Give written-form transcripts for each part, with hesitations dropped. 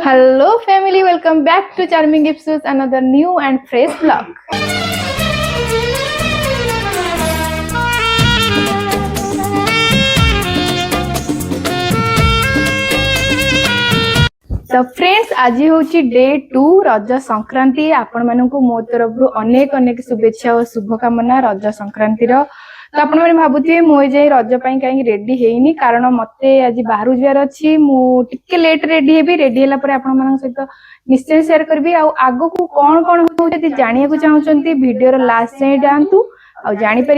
Hello family, welcome back to Charming Episodes, another new and fresh vlog. तो friends आज हूँ day 2 रज संक्रांति। आपण मानक मो तरफ अनेक अनेक शुभेच्छा और शुभकामना रज संक्रांति। तो आपण मैंने भावुए मुझे जाए रज कहीं रेडी है कारण मत आज बाहर जबार अच्छी मुझे लेट रेडी हेबी। रेडी है सहित निश्चय शेयर करी। आग को कौन कौन हो जाना चाहते वीडियो लास्ट जाए जातु आ जापर।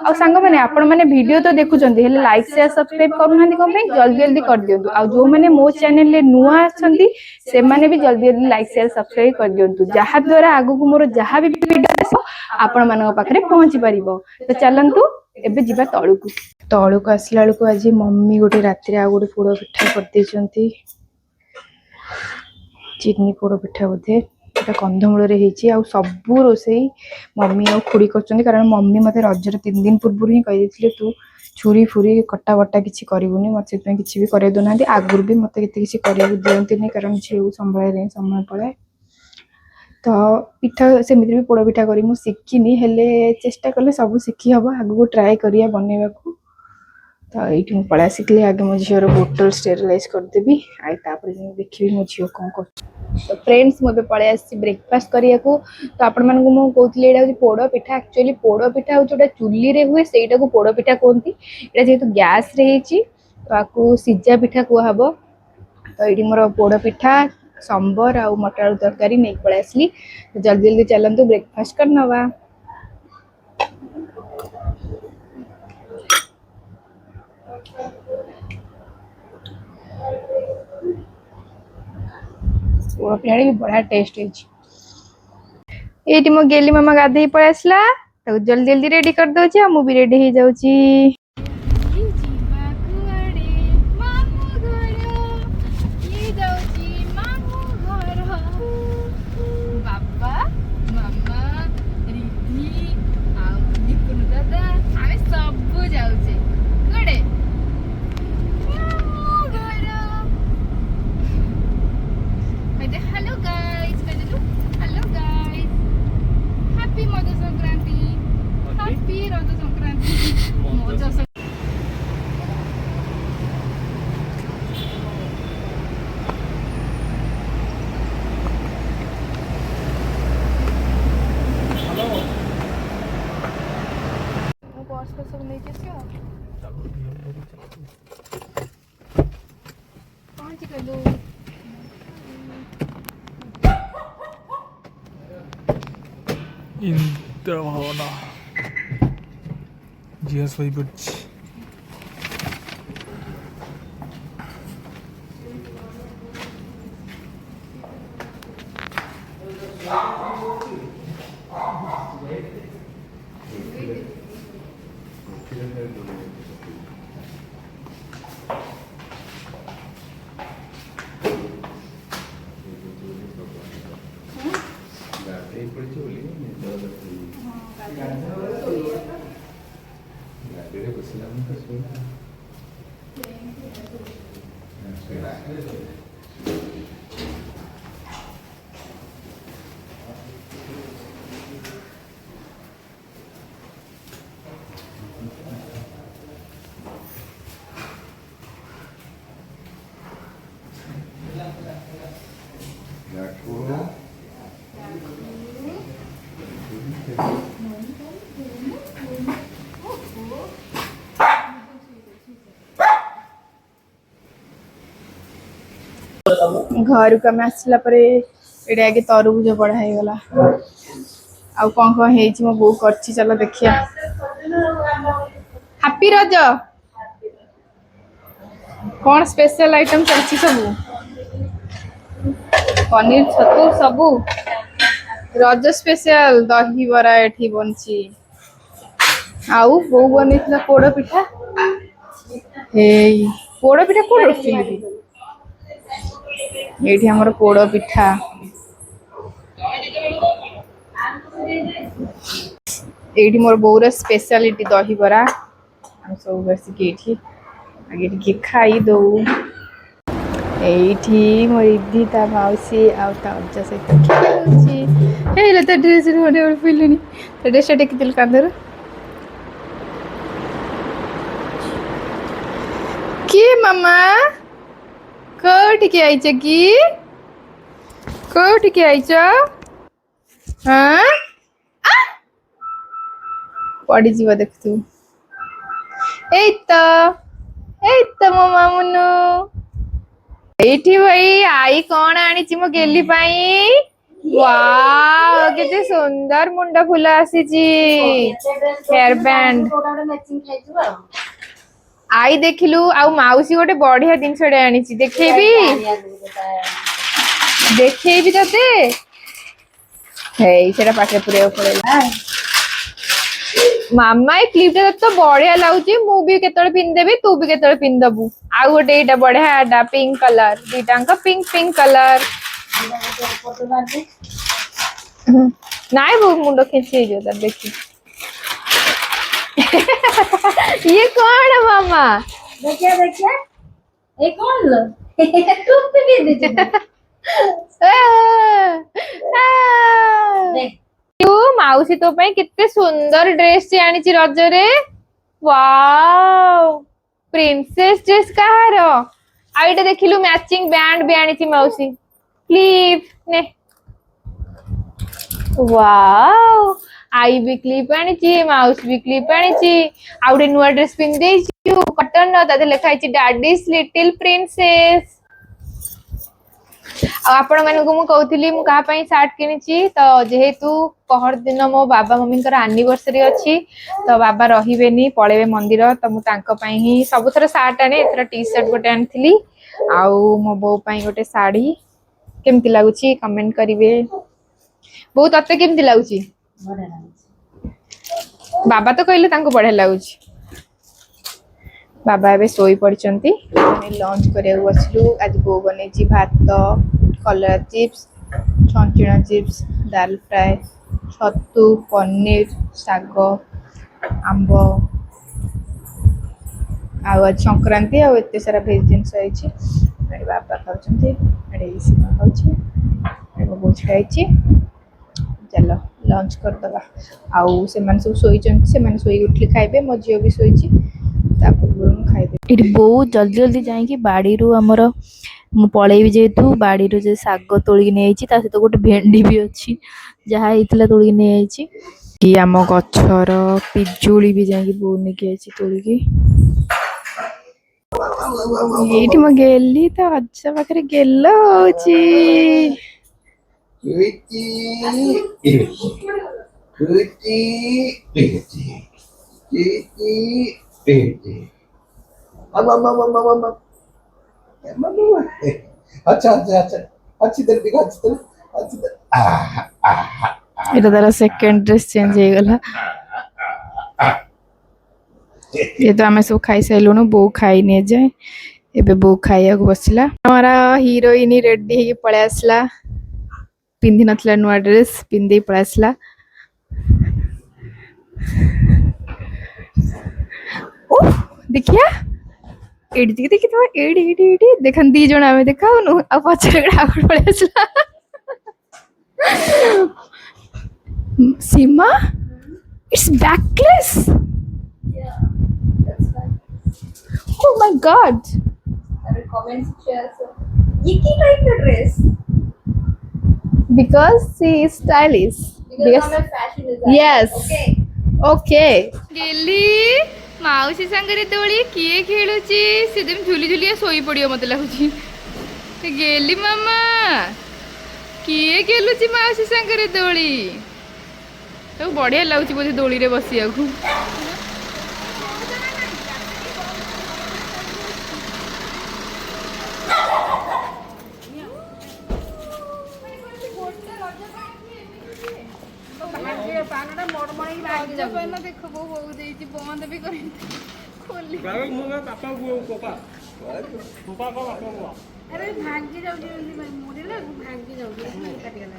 आ सांग मैंने आपण मैंने वीडियो तो देखुं लाइक शेयर सब्सक्राइब करना कौन जल्दी जल्दी कर दिंतु। आ जो मैंने मो चैनल रे नुआ आछंती से माने भी जल्दी जल्दी लाइक शेयर सब्सक्राइब कर दिंतु जहा द्वारा आगु को मोर जहा भी वीडियो आसो आपण मानक पाखरे पहुंची परिबो। तो चलंतु एबे जिबा तळुक आसला बेलू आज मम्मी गोटे राति आ गोटे पोड़ पिठा कर देछंती। चिनी पोड़ पिठा बोधे कंधमूल सबू रोसई मम्मी आ खुड़ी कर कारण मम्मी मत रजर 3 दिन पूर्व ही कही तू छुरी फुरी कटा बटा किसी करूनी मत से किसी भी कर दौना आगुरी भी मत किसी कर दिखती कारण झील संभाल समय पड़े। तो पिठा सेमती भी पोड़ पिठा करी शिखिनी हेले चेष्टा कले सब शिखी हम आगू ट्राए करिया बनइबा को। तो ये पड़ा आसिकली आगे मो झीर बोतल स्टेरिलाइज करदेवी आपर देखी मो झील कौन कर। तो फ्रेंड्स मुझे पड़े आसी ब्रेकफास्ट करिया को। तो आपण मानकु मो कहतली एटा पोड़ पिठा एक्चुअली पोड़ पिठा जोटा चुली रे हुए सेटा को पोड़ पिठा कहती। एटा जेहेतु गैस रे हेची तो आकु सिजा पिठा कुआ हबो। तो ये मोर पोड़ पिठा संबर आ मटर आलू तरकारी नहीं पड़े आसली। तो जल्दी जल्दी चलतु ब्रेकफास्ट कर नवा। भी बड़ा टेस्ट ये मो गेली मामा गाधे पड़े आसला तो जल्दी जल्दी रेडी कर दो मु भी रेडी हो जाऊची। Inte भावना जीएस भाई बच्ची घर को आम आसला आगे तरबुज बढ़ा हो गला आउ कौन कौन है मो बो कर चलो देखिया। हैप्पी रज कौन स्पेशल आइटम चलची सब पनीर छतु सबू रज स्पेशल दही बरा एठी बनची आउ बो बनी पोड़ पिठा हे पोड़ पिठा कोड रखिली ये हमर पोड़ पिठा ये मोर बोर स्पेशलिटी दही बरा सब बसिक आगे खाई दो। ଏଇଠି ମୋ ଦିଦି ତା ମାଉସୀ ଆଉ ତା ଅଜା ସହିତ ଖେଳୁଛି। ହେଇଲା ତା ଡ୍ରେସ୍ ଗୋଟେ ପିଲିନି ତା ଡ୍ରେସ୍ଟା ଟେକିଥିଲି କାନ୍ଧରୁ। କିଏ ମାମା କୋଉଠିକି ଆଇଛ କି? କୋଉଠିକି ଆଇଛ? ହଁ ପଡ଼ିଯିବ ଦେଖୁଥିବୁ। ଏଇତ ମୋ ମାମୁନୁ। ଏଇଠି ଭାଇ ଆଈ କଣ ଆଣିଛି ମୋ ଗେଲି ପାଇଁ? ୱାଓ କେତେ ସୁନ୍ଦର ମୁଣ୍ଡ ଫୁଲ ଆସିଛି। ହେୟାର ବ୍ୟାଣ୍ଡ ଆଈ ଦେଖିଲୁ ଆଉ ମାଉସୀ ଗୋଟେ ବଢିଆ ଜିନିଷଟେ ଆଣିଛି ଦେଖେଇବି ଦେଖେଇବି ତତେ। ହେଇ ସେଟା ପାଟିରେ ପୁରେଇବାକୁ ପଳେଇଲା। ମାମା ଏଇ କ୍ଲିପଟା ତ ବଢିଆ ଲାଗୁଛି ମୁଁ ବି କେତେବେଳେ ପିନ୍ଧିଦେବି ତୁ ବି କେତେବେଳେ ପିନ୍ଧିଦବୁ। ଆଉ ଗୋଟେ ଏଇଟା ବଢିଆ ପିଙ୍କ କଲର ଦିଟାଙ୍କ ପିଙ୍କ କଲର। ନାଇଁ ବୋଉ ମୁଣ୍ଡ ଖେଞ୍ଚି ହେଇଯିବ ତାର ଦେଖି। ये कौन है मामा? देखिए देखिए ये कौन लो टूप भी दे तू माउसी तो ପାଇଁ କେତେ ସୁନ୍ଦର ଡ୍ରେସ ଟି ଆଣିଛି ରଜରେ। ୱାଓ ପ୍ରିନ୍ସେସ ଡ୍ରେସ କାହାର? ଆଉ ଏଇଟା ଦେଖିଲୁ ମ୍ୟାଚିଂ ବ୍ୟାଣ୍ଡ ବି ଆଣିଛି ମାଉସୀ କ୍ଲିପ ନେ। ୱାଓ आई भी क्लिप आनी माउस भी क्लिप आनी आ गए नुआ ड्रेस पिंधि कटन लिखा डैडीज लिटिल प्रिंसेस। आपण मानक मु कहूली मु कहा सार्ट किनी तो जेहेतु पहर दिन मो बाबा मम्मी एनिवर्सरी अच्छी तो बाबा रही पलैबे मंदिर तो मुझे ही सब थर सार्ट आने एथर टी शर्ट गोटे आनी आउ मो बो गोटे शाढ़ी केमती लगुच कमेंट करेंगे। बहुत तत्ते केमती लगुच? बाबा तो कहले तांको बढ़िया लगुच। बाबा एबे सोई पड़चंती लंच करिया बसलु। आज बो बनै भात कलर चिप्स छंचुणा चिप्स दाल फ्राए छतु पनीर साग आंब आज संक्रांति आते सारा भेज जिनस बाबा खाऊँ सीमा खाऊे बहुत खाई चल लंच करदे आउ से सब शोई उठले खाइबे मो झील भी शोई खाइबे। ये बहुत जल्दी जल्दी जाकि बाड़ी आमर मु पलैबी जेहेतु बाड़ी जो शाग तोलिक नहीं सहित गोटे भेंडी भी अच्छी जहाँ होता तोलिक नहीं आम गचर पिजुली भी जाकि बो नहीं तोलिकी ये मो गेली तो अजा पाखे गेल होची। अच्छा अच्छा अच्छा अच्छी तरह दिखा अच्छी तरह এটা তার সেকেন্ড ড্রেস চেঞ্জ হয়ে গলা যেহেতু আমি সব খাই সাইলুণু বউ খাই নিয়ে যায় এবে বউ খাইବାକୁ বসিলা। हमारा हीरोइन रेडी ହେଇକି ପଳେଇ ଆସିଲା ପିନ୍ଧି ନଥିଲା ନୂଆ ଡ୍ରେସ ପିନ୍ଧି ପଳେଇ ଆସିଲା। ओ देखिया एडी दिखे देखि तो एडी एडी एडी देखन दी जण आमे देखाउनु आ पछरे आगुड़ पळेई आसला। Seema it's backless. Oh my god. Comments share ये की टाइप का dress? Because she is stylish. Because I'm a fashion designer. Yes. Okay. Okay. गेली माउसी संगरे दोली किए खेलुची सेदिन झुली झुली सोई पड़ियो मते लागुची। गेली मामा किए खेलुची माउसी संगरे दोली तो बढ़िया लागुची बोझे दोली रे बसियाकू। देखो वो बंद भी कर अरे भांगी जाउची मुड़ी ना भांगी जाउची काटी गला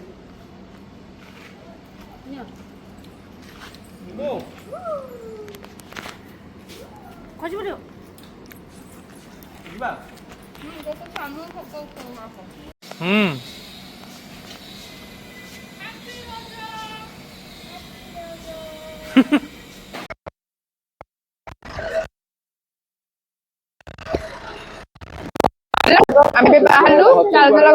नो खोज बोलियो जीवा ଆମେ ବାହାରିଲୁ ଚାଲ ଘର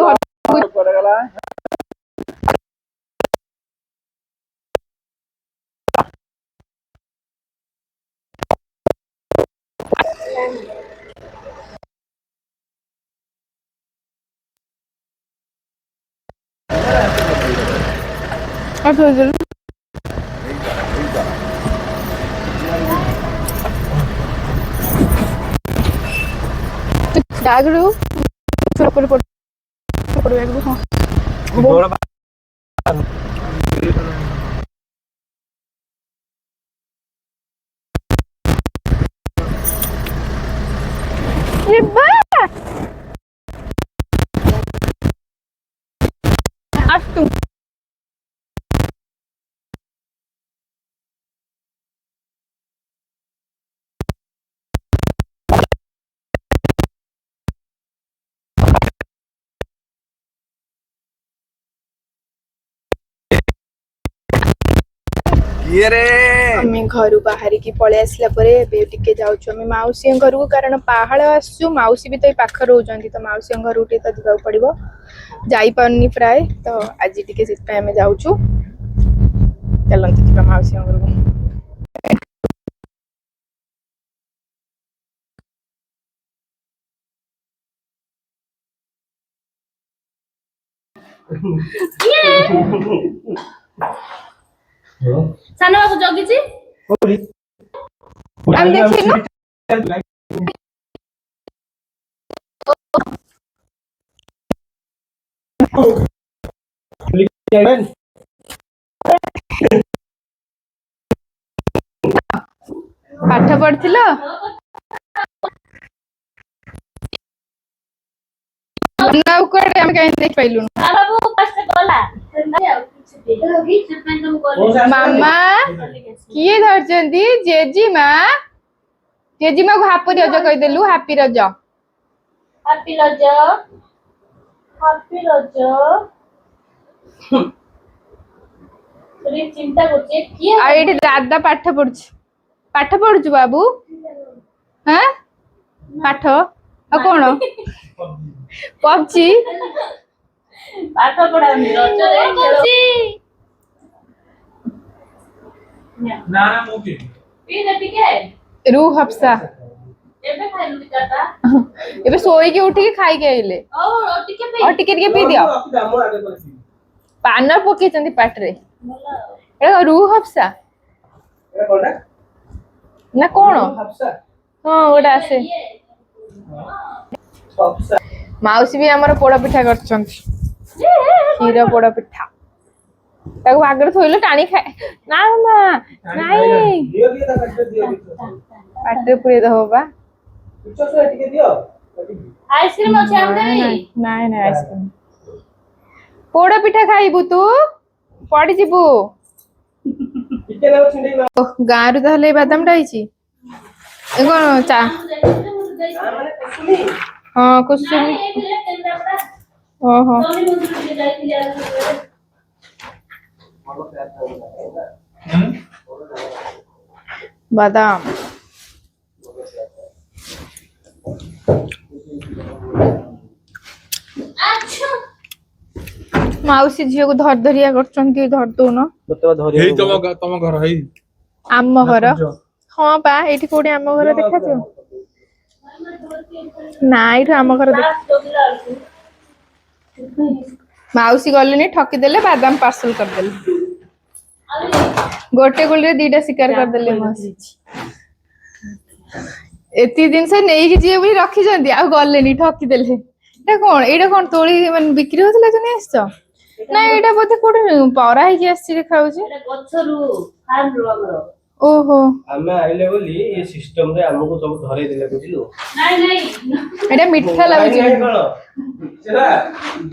ବ୍ୟାଗରୁ ଆସୁ ଆମେ ଘରୁ ବାହାରିକି ପଳେଇ ଆସିଲା ପରେ ଏବେ ଟିକେ ଯାଉଛୁ ଆମେ ମାଉସୀଙ୍କ ଘରକୁ କାରଣ ପାହାଳ ଆସୁଛୁ ମାଉସୀ ବି ତ ଏଇ ପାଖରେ ରହୁଛନ୍ତି ତ ମାଉସୀଙ୍କ ଘରକୁ ଟିକେ ତ ଯିବାକୁ ପଡିବ ଯାଇପାରୁନି ପ୍ରାୟ ତ ଆଜି ଟିକେ ସେଥିପାଇଁ ଆମେ ଯାଉଛୁ ଚାଲନ୍ତୁ ଯିବା ମାଉସୀଙ୍କ ଘରକୁ ସାନ ବାବୁ ଜଗିଛି ଆମେ ଦେଖିନୁ ପାଠ ପଢିଥିଲ ଆଉ କୁଆଡେ ଆମେ କାହିଁ ଦେଖି ପାଇଲୁନୁ ବାବୁ ଫାଷ୍ଟ ଗଲା ମାମା କିଏ ଧରିଛନ୍ତି ଜେଜିମା ଜେଜିମାକୁ ହାପି ରଜ କହିଦେଲୁ ହାପି ରଜ ହାପି ରଜ ଚିନ୍ତା କରୁଛି କିଏ ଆଉ ଏଇଠି ଦାଦା ପାଠ ପଢୁଛୁ ବାବୁ ହଁ ପାଠ ଆଉ କଣ ପବଜି ପାଠ ପଢାଉନି ରଜରେ କରୁଛି ନା ମୁଁ କି ପିଇଦେ ଟିକେ ରୁ ହପ୍ସା ଏବେ ଖାଇଲୁ ପିଠାଟା ଏବେ ଶୋଇକି ଉଠିକି ଖାଇକି ଆଇଲେ ଟିକେ ଟିକେ ଟିକେ ପିଇ ଦିଅ ପାନ ପକେଇଛନ୍ତି ପାଟିରେ ଏଇଟା ରୁ ହପ୍ସା ନା କଣ ହଁ ଗୋଟେ ଆସେ ମାଉସୀ ବି ଆମର ପୋଡ ପିଠା କରିଛନ୍ତି କ୍ଷୀର ପୋଡ ପିଠା ତାକୁ ଆଗରେ ଥୋଇଲେ ଟାଣି ଖାଏ ନା ମା ନାଇଁ ପାଟିରେ ପୁରେଇ ଦବ ବା ଆଇସ୍କ୍ରିମ ଅଛି ଆମେ ନାଇଁ ନାଇଁ ଆଇସ୍କ୍ରିମ ପୋଡ ପିଠା ଖାଇବୁ ତୁ ପଡିଯିବୁ ଗାଁରୁ ତାହେଲେ ଏଇ ବାଦାମ ଟା ହେଇଛି ଏ କଣ ଚା ହଁ କୁସୁମି ଓହୋ ବାଦାମ ମାଉସୀ ଝିଅକୁ ଧରିଆ କରୁଛନ୍ତି ଧରି ଦଉନ ହେଇ ତମ ଘର ହେଇ ଆମ ଘର ହଁ ବା ଏଇଠି କୋଉଠି ଆମ ଘର ଦେଖାଯିବ ନା ଏଇଠୁ ଆମ ଘର ମାଉସୀ ଗଲେନି ଠକିଦେଲେ ବାଦାମ ପାର୍ସଲ କରିଦେଲେ ଗୋଟେ ଗୁଳିରେ ଦିଟା ଶିକାର କରିଦେଲେ ମାଉସୀ ଏତିକି ଜିନିଷ ନେଇକି ଯିବେ ବୋଲି ରଖିଛନ୍ତି ଆଉ ଗଲେନି ଠକିଦେଲେ ଏଇଟା କଣ ତୋଳି ମାନେ ବିକ୍ରି ହଉଥିଲା ତୁ ନେଇ ଆସିଛ ନା ଏଇଟା ବୋଧେ କୋଉଠି ପରା ହେଇକି ଆସିଛି ଦେଖାଉଛି ଗଛରୁ ଫାର୍ମରୁ ଆମର ଓହୋ ଆମେ ଆଇଲେ ବୋଲି ଏ ସିଷ୍ଟମ ରେ ଆମକୁ ସବୁ ଧରେଇ ଦେଲେ ବୁଝିଲୁ ନାଇଁ ଏଇଟା ମିଠା ଲାଗୁଛି କଣ ସେଟା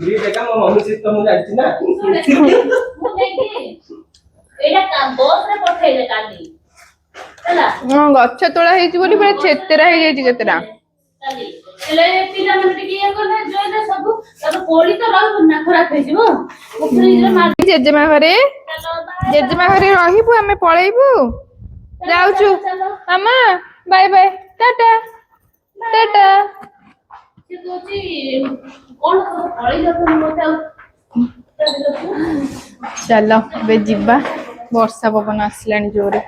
ଗ୍ରୀଟ ଏକା ମୋ ମମି ସିଷ୍ଟମ ଜାଣିଛି ନା ଏଇଟା ବସରେ ପଠେଇଲେ କାଲି ହେଲା ହଁ ଗଛ ତୋଳା ହେଇଛି ବୋଲି ପୁରା ଛେତେରା ହେଇଯାଇଛି କେତେଟା କାଲି ହେଲେ ପିଲାମାନେ ଟିକେ ଇଏ କଲେ ଯୋଇଲେ ସବୁ ତାର କୋଳି ତ ରହିବ ନା ଖରାପ ହେଇଯିବ ମୁଁ ଫ୍ରିଜରେ ମାରି ଜେଜେମା ଘରେ ଜେଜେମା ଘରେ ରହିବୁ ଆମେ ପଳେଇବୁ ଯାଉଛୁ ମାମା ବାଏ ବାଏ ଟାଟା ଟାଟା ସେ କହୁଛି କଣ ପଳେଇ ଯାଉଛନ୍ତି ମତେ ଆଉ ଚାଲ ଏବେ ଯିବା ବର୍ଷା ପବନ ଆସିଲାଣି ଜୋରେ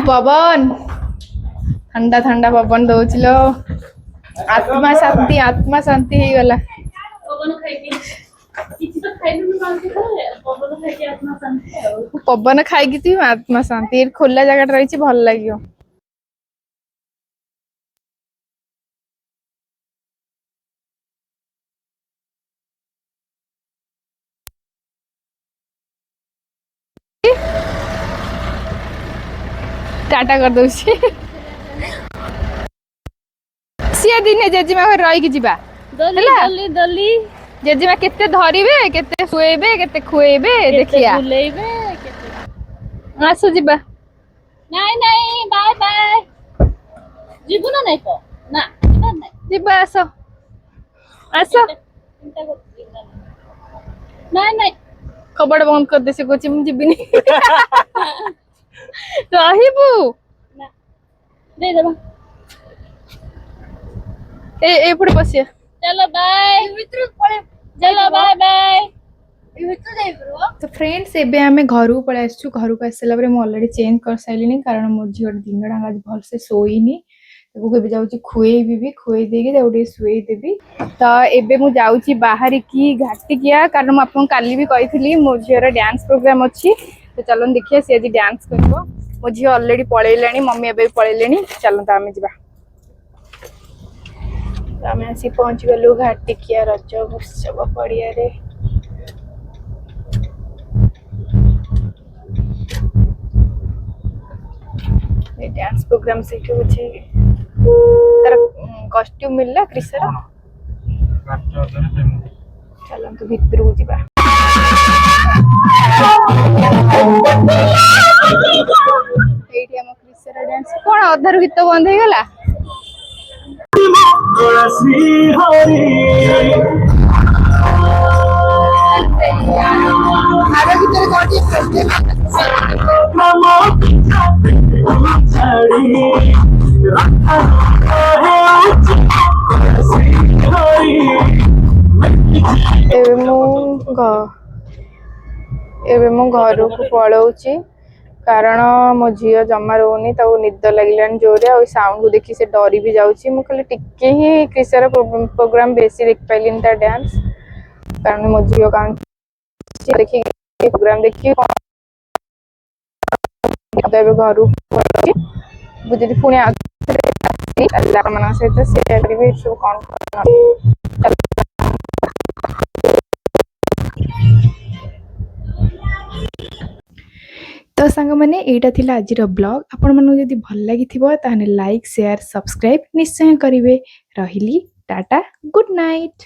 ପବନ ଥଣ୍ଡା ଥଣ୍ଡା ପବନ ଦଉଛି ଲୋ ଆତ୍ମା ଶାନ୍ତି ହେଇଗଲା ପବନ ଖାଇକି କିଛି ତ ଖାଇଲୁନି ପବନ ଖାଇକି ଆତ୍ମା ଶାନ୍ତି ଆଉ ପବନ ଖାଇକି ତୁ ଆତ୍ମା ଶାନ୍ତି ଏଠି ଖୋଲା ଜାଗାଟା ରହିଛି ଭଲ ଲାଗିବ टाटा कर दउछि सिया दिने जेजिमा घर रही जिबा दली दली दली जेजिमा केते धरिबे केते सुएबे केते खुएबे देखिया बुलेइबे आसु जिबा नहीं नहीं बाय बाय जीबु ना नहीं तो ना जीबा नहीं जिबा आसो आसो चिंता करती नहीं नहीं कबड़ बंद कर दे से कोची मु जिबिनी रहिबु ना दे देबा ए पड़े बसिया चलो बाय मित्र पळे चलो बाय बाय तो फ्रेंड्स एबे आमे घर को पळे आसछु घर को आसला परे मु ऑलरेडी चेंज कर साइलिनी कारण मो झियो दिन डांग आज भल से सोईनी ताको केबे जाउची खुएबी भी खुए देगी ताउडी सुई देबी तो एबे मु जाउची बाहर की घाटी किया कारण मु आपन काली भी कहितली मो झियोर डांस प्रोग्राम अछि तो चलन देखिया से आज डांस करबो मो झियो ऑलरेडी पळेलानी मम्मी एबे पळेलेनी चलन त आमे जिबा आमे आसी पहुंच गलु घाटी किया रज उत्सव पड़िया रे डांस प्रोग्राम से तार कॉस्ट्यूम मिलला क्रिसर चलो तो भीतर को जीवा एठी हम क्रिसर डांस कोन अधार गीत बंद हे गला आरो भीतर कोठी एबे मु घर को पळौची कारण मो झियो जमा रोनी ताऊ निद लागिलान जोरे आ साउंड को देखि से डरी भी जाउची मु खाली टिके ही क्रिसर प्रोग्राम बेसी देख पाइलिन ता डांस कारण मो झियो कान देखि प्रोग्राम देखि तबे घर को पळौची बुझी पुणी अल्लाह मन सहित शेयर करिवे सब कोन तो सांग माने एटा थिला आजिर ब्लॉग आपण मानु जदि भल लागिथिबो ताने लाइक शेयर सब्सक्राइब निश्चय करिवे रहिली टाटा गुड नाइट।